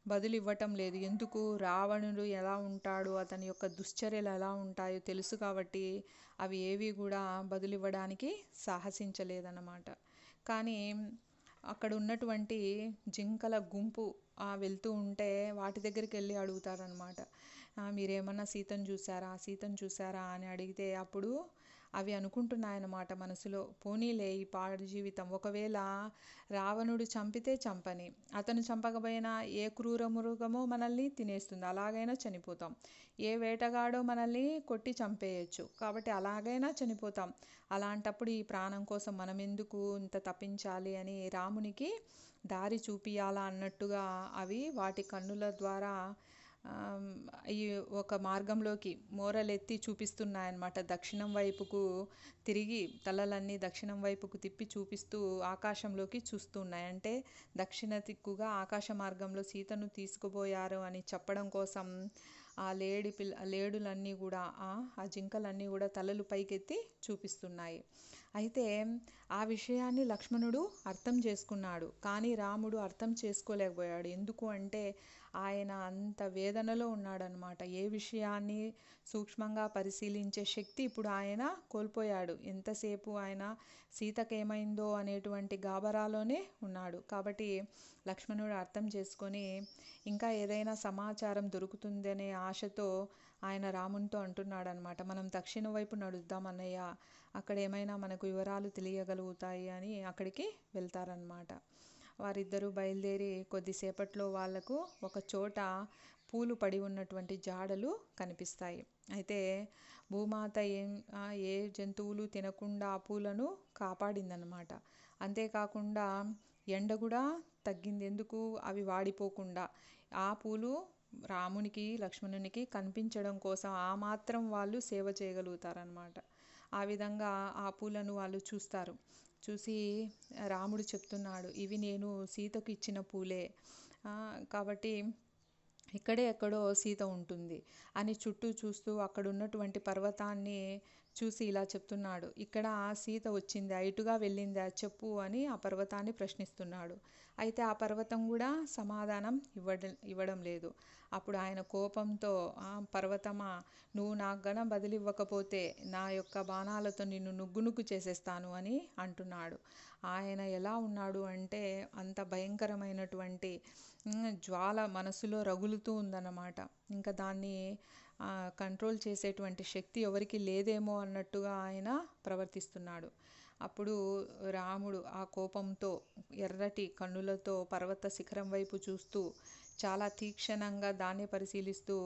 బదులు ఇవ్వటం లేదు. ఎందుకు? రావణుడు ఎలా ఉంటాడు, అతని యొక్క దుశ్చర్యలు ఎలా ఉంటాయో తెలుసు కాబట్టి అవి ఏవి కూడా బదులు ఇవ్వడానికి సాహసించలేదన్నమాట. కానీ అక్కడ ఉన్నటువంటి జింకల గుంపు వెళ్తూ ఉంటే వాటి దగ్గరికి వెళ్ళి అడుగుతారనమాట, మీరేమన్నా సీతను చూసారా అని అడిగితే అప్పుడు అవి అనుకుంటున్నాయన్నమాట మనసులో, పోనీలే ఈ పాడు జీవితం, ఒకవేళ రావణుడు చంపితే చంపని, అతను చంపకపోయినా ఏ క్రూర మృగమో మనల్ని తినేస్తుంది, అలాగైనా చనిపోతాం. ఏ వేటగాడో మనల్ని కొట్టి చంపేయచ్చు, కాబట్టి అలాగైనా చనిపోతాం. అలాంటప్పుడు ఈ ప్రాణం కోసం మనం ఎందుకు ఇంత తప్పించాలి అని రామునికి దారి చూపియాలా అన్నట్టుగా అవి వాటి కన్నుల ద్వారా ఈ ఒక మార్గంలోకి మోరలెత్తి చూపిస్తున్నాయన్నమాట. దక్షిణం వైపుకు తిరిగి తలలన్నీ దక్షిణం వైపుకు తిప్పి చూపిస్తూ ఆకాశంలోకి చూస్తున్నాయి. అంటే దక్షిణ దిక్కుగా ఆకాశ మార్గంలో సీతను తీసుకుపోయారు అని చెప్పడం కోసం ఆ లేడులన్నీ కూడా ఆ జింకలన్నీ కూడా తలలు పైకెత్తి చూపిస్తున్నాయి. అయితే ఆ విషయాన్ని లక్ష్మణుడు అర్థం చేసుకున్నాడు, కానీ రాముడు అర్థం చేసుకోలేకపోయాడు. ఎందుకు అంటే ఆయన అంత వేదనలో ఉన్నాడనమాట. ఏ విషయాన్ని సూక్ష్మంగా పరిశీలించే శక్తి ఇప్పుడు ఆయన కోల్పోయాడు. ఎంతసేపు ఆయన సీతకేమైందో అనేటువంటి గాబరాలోనే ఉన్నాడు. కాబట్టి లక్ష్మణుడు అర్థం చేసుకొని ఇంకా ఏదైనా సమాచారం దొరుకుతుందనే ఆశతో ఆయన రామునితో అంటున్నాడనమాట, మనం దక్షిణ వైపు నడుద్దాం అన్నయ్య, అక్కడ ఏమైనా మనకు వివరాలు తెలియగలుగుతాయి అని అక్కడికి వెళ్తారనమాట. వారిద్దరూ బయలుదేరి కొద్దిసేపట్లో వాళ్లకు ఒక చోట పూలు పడి ఉన్నటువంటి జాడలు కనిపిస్తాయి. అయితే భూమాత ఏ జంతువులు తినకుండా ఆ పూలను కాపాడిందనమాట. అంతేకాకుండా ఎండ కూడా తగ్గింది. ఎందుకు? అవి వాడిపోకుండా. ఆ పూలు రామునికి, లక్ష్మణునికి కనిపించడం కోసం ఆ మాత్రం వాళ్ళు సేవ చేయగలుగుతారనమాట. ఆ విధంగా ఆ పూలను వాళ్ళు చూస్తారు. చూసి రాముడు చెప్తున్నాడు, ఇవి నేను సీతకు ఇచ్చిన పూలే, కాబట్టి ఇక్కడే ఎక్కడో సీత ఉంటుంది అని చుట్టూ చూస్తూ అక్కడ ఉన్నటువంటి పర్వతాన్ని చూసి ఇలా చెప్తున్నాడు, ఇక్కడ సీత వచ్చిందా, ఇటుగా వెళ్ళిందా చెప్పు అని ఆ పర్వతాన్ని ప్రశ్నిస్తున్నాడు. అయితే ఆ పర్వతం కూడా సమాధానం ఇవ్వడం లేదు. అప్పుడు ఆయన కోపంతో, పర్వతమా, నువ్వు నాకు గన బదిలివ్వకపోతే నా యొక్క బాణాలతో నిన్ను నుగ్గు చేసేస్తాను అని అంటున్నాడు. ఆయన ఎలా ఉన్నాడు అంటే అంత భయంకరమైనటువంటి జ్వాల మనసులో రగులుతూ ఉందన్నమాట. ఇంకా దాన్ని కంట్రోల్ చేసేటువంటి శక్తి ఎవరికి లేదేమో అన్నట్టుగా ఆయన ప్రవర్తిస్తున్నాడు. అప్పుడు రాముడు ఆ కోపంతో ఎర్రటి కన్నులతో పర్వత శిఖరం వైపు చూస్తూ చాలా తీక్షణంగా దాన్ని పరిశీలిస్తూ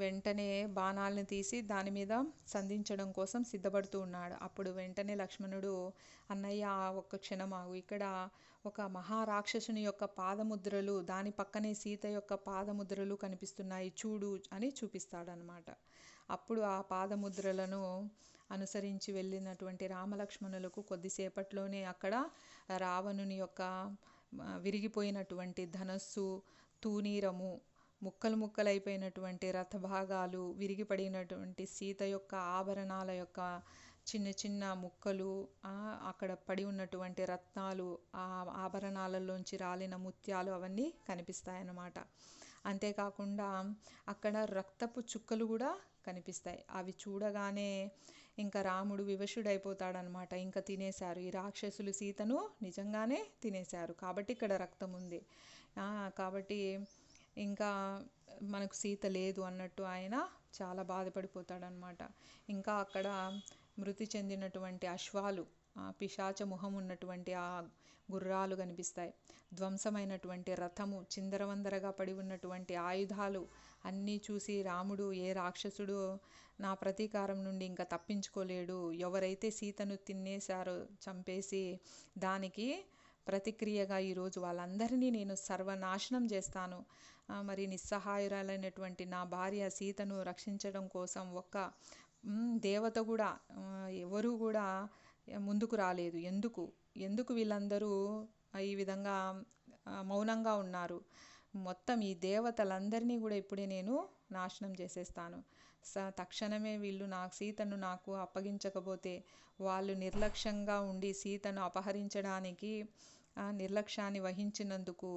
వెంటనే బాణాలను తీసి దాని మీద సంధించడం కోసం సిద్ధపడుతూ ఉన్నాడు. అప్పుడు వెంటనే లక్ష్మణుడు, అన్నయ్య ఒక్క క్షణం ఆగు, ఇక్కడ ఒక మహారాక్షసుని యొక్క పాదముద్రలు, దాని పక్కనే సీత యొక్క పాదముద్రలు కనిపిస్తున్నాయి చూడు అని చూపిస్తాడనమాట. అప్పుడు ఆ పాదముద్రలను అనుసరించి వెళ్ళినటువంటి రామలక్ష్మణులకు కొద్దిసేపట్లోనే అక్కడ రావణుని యొక్క విరిగిపోయినటువంటి ధనస్సు, తూనీరము, ముక్కలైపోయినటువంటి రథభాగాలు, విరిగిపడినటువంటి సీత యొక్క ఆభరణాల యొక్క చిన్న చిన్న ముక్కలు, అక్కడ పడి ఉన్నటువంటి రత్నాలు, ఆ ఆభరణాలలోంచి రాలిన ముత్యాలు అవన్నీ కనిపిస్తాయన్నమాట. అంతేకాకుండా అక్కడ రక్తపు చుక్కలు కూడా కనిపిస్తాయి. అవి చూడగానే ఇంకా రాముడు వివశుడైపోతాడనమాట. ఇంకా తినేశారు ఈ రాక్షసులు, సీతను నిజంగానే తినేశారు కాబట్టి ఇక్కడ రక్తం ఉంది, కాబట్టి ఇంకా మనకు సీత లేదు అన్నట్టు ఆయన చాలా బాధపడిపోతాడనమాట. ఇంకా అక్కడ మృతి చెందినటువంటి అశ్వాలు, పిశాచ ముఖం ఉన్నటువంటి ఆ గుర్రాలు కనిపిస్తాయి. ధ్వంసమైనటువంటి రథము, చిందరవందరగా పడి ఉన్నటువంటి ఆయుధాలు అన్నీ చూసి రాముడు, ఏ రాక్షసుడు నా ప్రతీకారం నుండి ఇంకా తప్పించుకోలేడు, ఎవరైతే సీతను తినేశారో చంపేసి దానికి ప్రతిక్రియగా ఈరోజు వాళ్ళందరినీ నేను సర్వనాశనం చేస్తాను. మరి నిస్సహాయురాలైనటువంటి నా భార్య సీతను రక్షించడం కోసం ఒక్క దేవత కూడా, ఎవరు కూడా ముందుకు రాలేదు. ఎందుకు వీళ్ళందరూ ఈ విధంగా మౌనంగా ఉన్నారు? మొత్తం ఈ దేవతలందరినీ కూడా ఇప్పుడే నేను నాశనం చేసేస్తాను. తక్షణమే వీళ్ళు సీతను నాకు అప్పగించకపోతే, వాళ్ళు నిర్లక్ష్యంగా ఉండి సీతను అపహరించడానికి నిర్లక్ష్యాన్ని వహించినందుకు,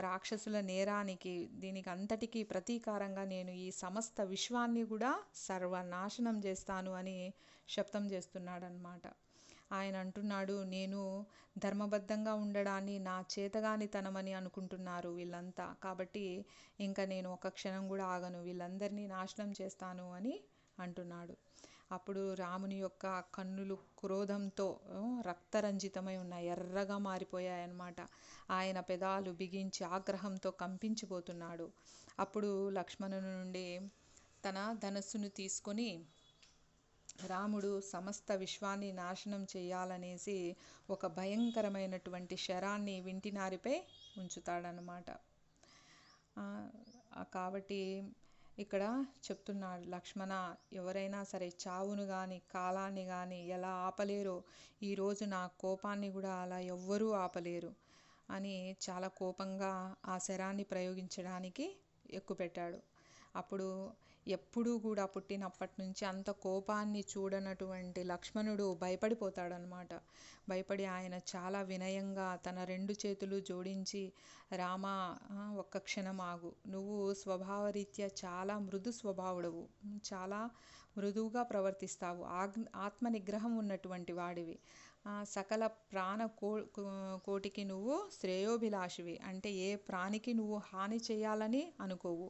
రాక్షసుల నేరానికి, దీనికి అంతటికీ ప్రతీకారంగా నేను ఈ సమస్త విశ్వాన్ని కూడా సర్వనాశనం చేస్తాను అని శపథం చేస్తున్నాడనమాట. ఆయన అంటున్నాడు, నేను ధర్మబద్ధంగా ఉండడాన్ని నా చేతగానితనమని అనుకుంటున్నారు వీళ్ళంతా, కాబట్టి ఇంకా నేను ఒక క్షణం కూడా ఆగను, వీళ్ళందరినీ నాశనం చేస్తాను అని అంటున్నాడు. అప్పుడు రాముని యొక్క కన్నులు క్రోధంతో రక్తరంజితమై ఉన్నాయి, ఎర్రగా మారిపోయాయన్నమాట. ఆయన పెదాలు బిగించి ఆగ్రహంతో కంపించిపోతున్నాడు. అప్పుడు లక్ష్మణుని నుండి తన ధనస్సును తీసుకొని రాముడు సమస్త విశ్వాన్ని నాశనం చేయాలనేసి ఒక భయంకరమైనటువంటి శరాన్ని వింటినారిపై ఉంచుతాడనమాట. కాబట్టి ఇక్కడ చెప్తున్నాడు, లక్ష్మణ, ఎవరైనా సరే చావును కానీ కాలాన్ని కానీ ఎలా ఆపలేరో ఈరోజు నా కోపాన్ని కూడా అలా ఎవ్వరూ ఆపలేరు అని చాలా కోపంగా ఆ శరాన్ని ప్రయోగించడానికి ఎక్కుపెట్టాడు. అప్పుడు ఎప్పుడూ కూడా పుట్టినప్పటి నుంచి అంత కోపాన్ని చూడనటువంటి లక్ష్మణుడు భయపడిపోతాడనమాట. భయపడి ఆయన చాలా వినయంగా తన 2 చేతులు జోడించి, రామా, ఒక్క క్షణం ఆగు, నువ్వు స్వభావరీత్యా చాలా మృదు స్వభావుడవు, చాలా మృదువుగా ప్రవర్తిస్తావు, ఆత్మ నిగ్రహం ఉన్నటువంటి వాడివి, సకల ప్రాణ కోటికి నువ్వు శ్రేయోభిలాషివి, అంటే ఏ ప్రాణికి నువ్వు హాని చేయాలని అనుకోవు,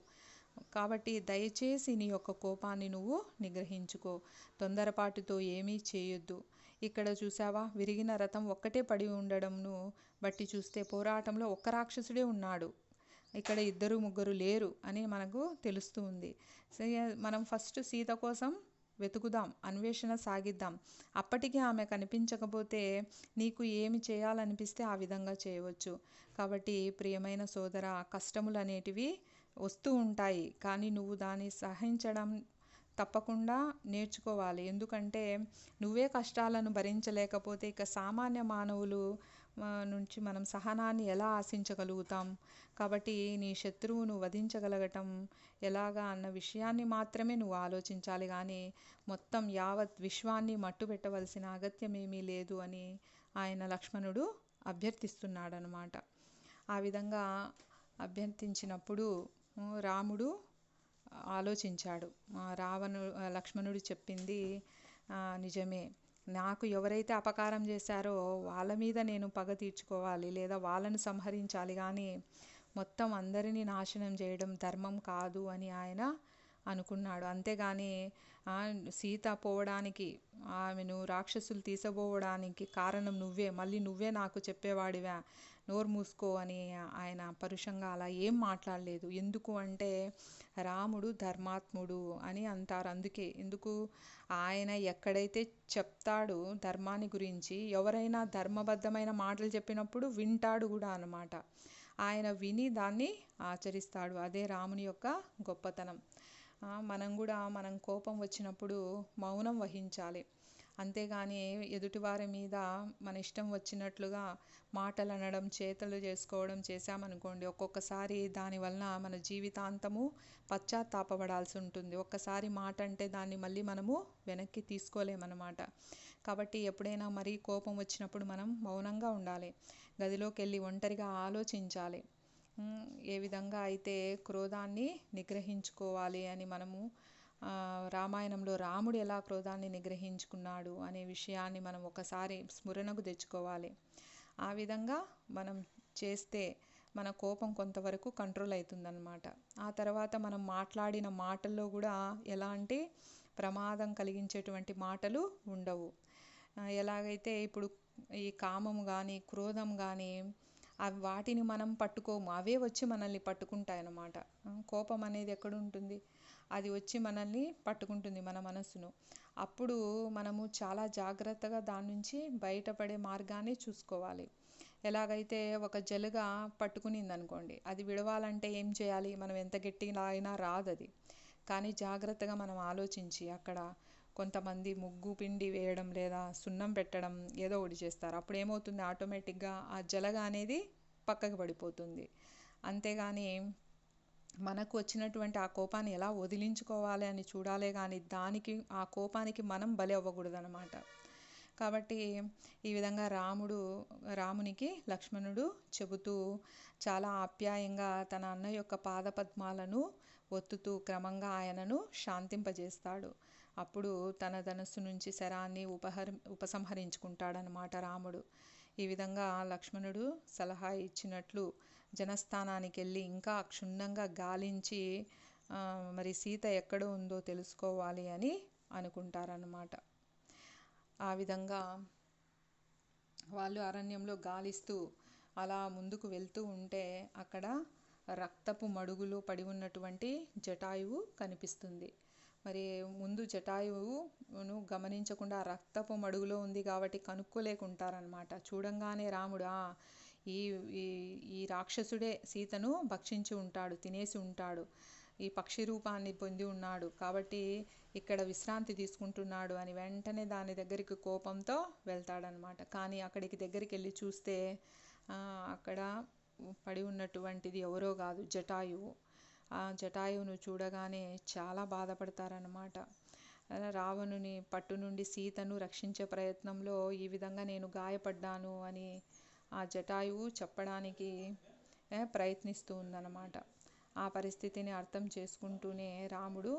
కాబట్టి దయచేసి నీ యొక్క కోపాన్ని నువ్వు నిగ్రహించుకో, తొందరపాటుతో ఏమీ చేయొద్దు. ఇక్కడ చూసావా, విరిగిన రథం ఒక్కటే పడి ఉండడంను బట్టి చూస్తే పోరాటంలో ఒక్క రాక్షసుడే ఉన్నాడు, ఇక్కడ 2, 3 లేరు అని మనకు తెలుస్తూ ఉంది. మనం ఫస్ట్ సీత కోసం వెతుకుదాం, అన్వేషణ సాగిద్దాం. అప్పటికీ ఆమె కనిపించకపోతే నీకు ఏమి చేయాలనిపిస్తే ఆ విధంగా చేయవచ్చు. కాబట్టి ప్రియమైన సోదర, కష్టములు అనేటివి వస్తూ ఉంటాయి, కానీ నువ్వు దాన్ని సహించడం తప్పకుండా నేర్చుకోవాలి. ఎందుకంటే నువ్వే కష్టాలను భరించలేకపోతే ఇక సామాన్య మానవులు నుంచి మనం సహనాన్ని ఎలా ఆశించగలుగుతాం? కాబట్టి నీ శత్రువును వధించగలగటం ఎలాగా అన్న విషయాన్ని మాత్రమే నువ్వు ఆలోచించాలి, కానీ మొత్తం యావత్ విశ్వాన్ని మట్టుబెట్టవలసిన అగత్యమేమీ లేదు అని ఆయన లక్ష్మణుడు అభ్యర్థిస్తున్నాడనమాట. ఆ విధంగా అభ్యర్థించినప్పుడు రాముడు ఆలోచించాడు. లక్ష్మణుడు చెప్పింది నిజమే. నాకు ఎవరైతే అపకారం చేశారో వాళ్ళ మీద నేను పగ తీర్చుకోవాలి, లేదా వాళ్ళను సంహరించాలి, కానీ మొత్తం అందరినీ నాశనం చేయడం ధర్మం కాదు అని ఆయన అనుకున్నాడు. అంతేగాని సీత పోవడానికి, ఆమెను రాక్షసులు తీసుకుపోవడానికి కారణం నువ్వే, మళ్ళీ నువ్వే నాకు చెప్పేవాడివా, నోరు మూసుకో అని ఆయన పరుషంగా అలా ఏం మాట్లాడలేదు. ఎందుకు అంటే రాముడు ధర్మాత్ముడు అని అంటారు. ఎందుకు ఆయన ఎక్కడైతే చెప్తాడో ధర్మాన్ని గురించి, ఎవరైనా ధర్మబద్ధమైన మాటలు చెప్పినప్పుడు వింటాడు కూడా అన్నమాట. ఆయన విని దాన్ని ఆచరిస్తాడు. అదే రాముని యొక్క గొప్పతనం. మనం కూడా మనం కోపం వచ్చినప్పుడు మౌనం వహించాలి. అంతేగాని ఎదుటివారి మీద మన ఇష్టం వచ్చినట్లుగా మాటలు అనడం, చేతలు చేసుకోవడం చేశామనుకోండి, ఒక్కొక్కసారి దానివలన మన జీవితాంతము పశ్చాత్తాపపడాల్సి ఉంటుంది. ఒక్కసారి మాట అంటే దాన్ని మళ్ళీ మనము వెనక్కి తీసుకోలేమన్నమాట. కాబట్టి ఎప్పుడైనా మరీ కోపం వచ్చినప్పుడు మనం మౌనంగా ఉండాలి. గదిలోకి వెళ్ళి ఒంటరిగా ఆలోచించాలి. ఏ విధంగా అయితే క్రోధాన్ని నిగ్రహించుకోవాలి అని మనము రామాయణంలో రాముడు ఎలా క్రోధాన్ని నిగ్రహించుకున్నాడు అనే విషయాన్ని మనం ఒకసారి స్మరణకు తెచ్చుకోవాలి. ఆ విధంగా మనం చేస్తే మన కోపం కొంతవరకు కంట్రోల్ అవుతుందన్నమాట. ఆ తర్వాత మనం మాట్లాడిన మాటల్లో కూడా ఎలాంటి ప్రమాదం కలిగించేటువంటి మాటలు ఉండవు. ఎలాగైతే ఇప్పుడు ఈ కామం కానీ క్రోధం కానీ వాటిని మనం పట్టుకోము, అవే వచ్చి మనల్ని పట్టుకుంటాయి అన్నమాట. కోపం అనేది ఎక్కడ ఉంటుంది, అది వచ్చి మనల్ని పట్టుకుంటుంది, మన మనసును. అప్పుడు మనము చాలా జాగ్రత్తగా దాని నుంచి బయటపడే మార్గాన్ని చూసుకోవాలి. ఎలాగైతే ఒక జలుగా పట్టుకునింది అనుకోండి, అది విడవాలంటే ఏం చేయాలి, మనం ఎంత గట్టిగా అయినా రాదు అది. కానీ జాగ్రత్తగా మనం ఆలోచించి, అక్కడ కొంతమంది ముగ్గు పిండి వేయడం లేదా సున్నం పెట్టడం ఏదో ఒకటి చేస్తారు. అప్పుడు ఏమవుతుంది, ఆటోమేటిక్గా ఆ జలగ అనేది పక్కకు పడిపోతుంది. అంతేగాని మనకు వచ్చినటువంటి ఆ కోపాన్ని ఎలా వదిలించుకోవాలి అని చూడాలే కానీ దానికి, ఆ కోపానికి మనం బలి అవ్వకూడదు అన్నమాట. కాబట్టి ఈ విధంగా రామునికి లక్ష్మణుడు చెబుతూ చాలా ఆప్యాయంగా తన అన్న యొక్క పాదపద్మాలను ఒత్తుతూ క్రమంగా ఆయనను శాంతింపజేస్తాడు. అప్పుడు తన ధనస్సు నుంచి శరాన్ని ఉపసంహరించుకుంటాడనమాట రాముడు. ఈ విధంగా లక్ష్మణుడు సలహా ఇచ్చినట్లు జనస్థానానికి వెళ్ళి ఇంకా క్షుణ్ణంగా గాలించి మరి సీత ఎక్కడ ఉందో తెలుసుకోవాలి అని అనుకుంటారన్నమాట. ఆ విధంగా వాళ్ళు అరణ్యంలో గాలిస్తూ అలా ముందుకు వెళ్తూ ఉంటే అక్కడ రక్తపు మడుగులో పడి ఉన్నటువంటి జటాయువు కనిపిస్తుంది. మరి ముందు జటాయువును గమనించకుండా రక్తపు మడుగులో ఉంది కాబట్టి కనుక్కోలేకుంటారనమాట. చూడంగానే రాముడు ఈ ఈ రాక్షసుడే సీతను భక్షించి ఉంటాడు, తినేసి ఉంటాడు, ఈ పక్షి రూపాన్ని పొంది ఉన్నాడు కాబట్టి ఇక్కడ విశ్రాంతి తీసుకుంటున్నాడు అని వెంటనే దాని దగ్గరికి కోపంతో వెళ్తాడనమాట. కానీ అక్కడికి దగ్గరికి వెళ్ళి చూస్తే అక్కడ పడి ఉన్నటువంటిది ఎవరో కాదు, జటాయువు. ఆ జటాయువును చూడగానే చాలా బాధపడతారనమాట. రావణుని పట్టు నుండి సీతను రక్షించే ప్రయత్నంలో ఈ విధంగా నేను గాయపడ్డాను అని ఆ జటాయువు చెప్పడానికి ప్రయత్నిస్తూ ఉందన్నమాట. ఆ పరిస్థితిని అర్థం చేసుకుంటూనే రాముడు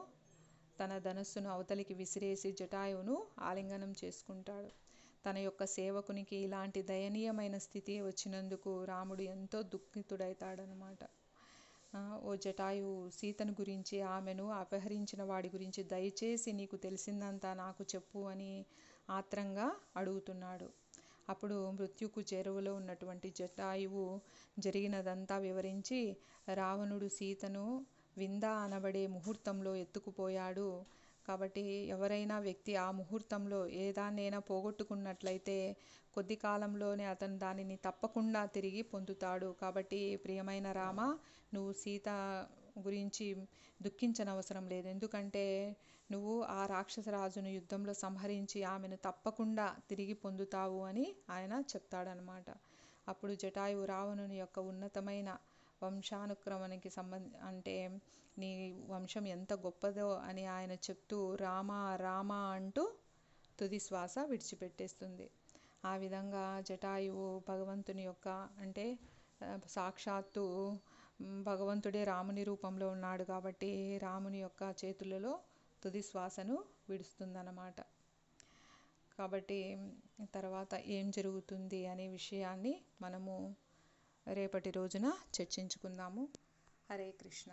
తన ధనస్సును అవతలికి విసిరేసి జటాయువును ఆలింగనం చేసుకుంటాడు. తన యొక్క సేవకునికి ఇలాంటి దయనీయమైన స్థితి వచ్చినందుకు రాముడు ఎంతో దుఃఖితుడైతాడనమాట. ఓ జటాయువు, సీతను గురించి, ఆమెను అపహరించిన వాడి గురించి దయచేసి నీకు తెలిసిందంతా నాకు చెప్పు అని ఆత్రంగా అడుగుతున్నాడు. అప్పుడు మృత్యుకు చేరువలో ఉన్నటువంటి జటాయువు జరిగినదంతా వివరించి, రావణుడు సీతను వింద అనబడే ముహూర్తంలో ఎత్తుకుపోయాడు కాబట్టి ఎవరైనా వ్యక్తి ఆ ముహూర్తంలో ఏదాన్నైనా పోగొట్టుకున్నట్లయితే కొద్ది కాలంలోనే అతను దానిని తప్పకుండా తిరిగి పొందుతాడు. కాబట్టి ప్రియమైన రామ, నువ్వు సీత గురించి దుఃఖించనవసరం లేదు. ఎందుకంటే నువ్వు ఆ రాక్షసరాజును యుద్ధంలో సంహరించి ఆమెను తప్పకుండా తిరిగి పొందుతావు అని ఆయన చెప్తాడనమాట. అప్పుడు జటాయువు రావణుని యొక్క ఉన్నతమైన వంశానుక్రమణకి అంటే నీ వంశం ఎంత గొప్పదో అని ఆయన చెప్తూ రామ రామ అంటూ తుది శ్వాస విడిచిపెట్టేస్తుంది. ఆ విధంగా జటాయువు భగవంతుని యొక్క అంటే సాక్షాత్తు భగవంతుడే రాముని రూపంలో ఉన్నాడు కాబట్టి రాముని యొక్క చేతులలో తుది శ్వాసను విడుస్తుందన్నమాట. కాబట్టి తర్వాత ఏం జరుగుతుంది అనే విషయాన్ని మనము రేపటి రోజున చర్చించుకుందాము. హరే కృష్ణ.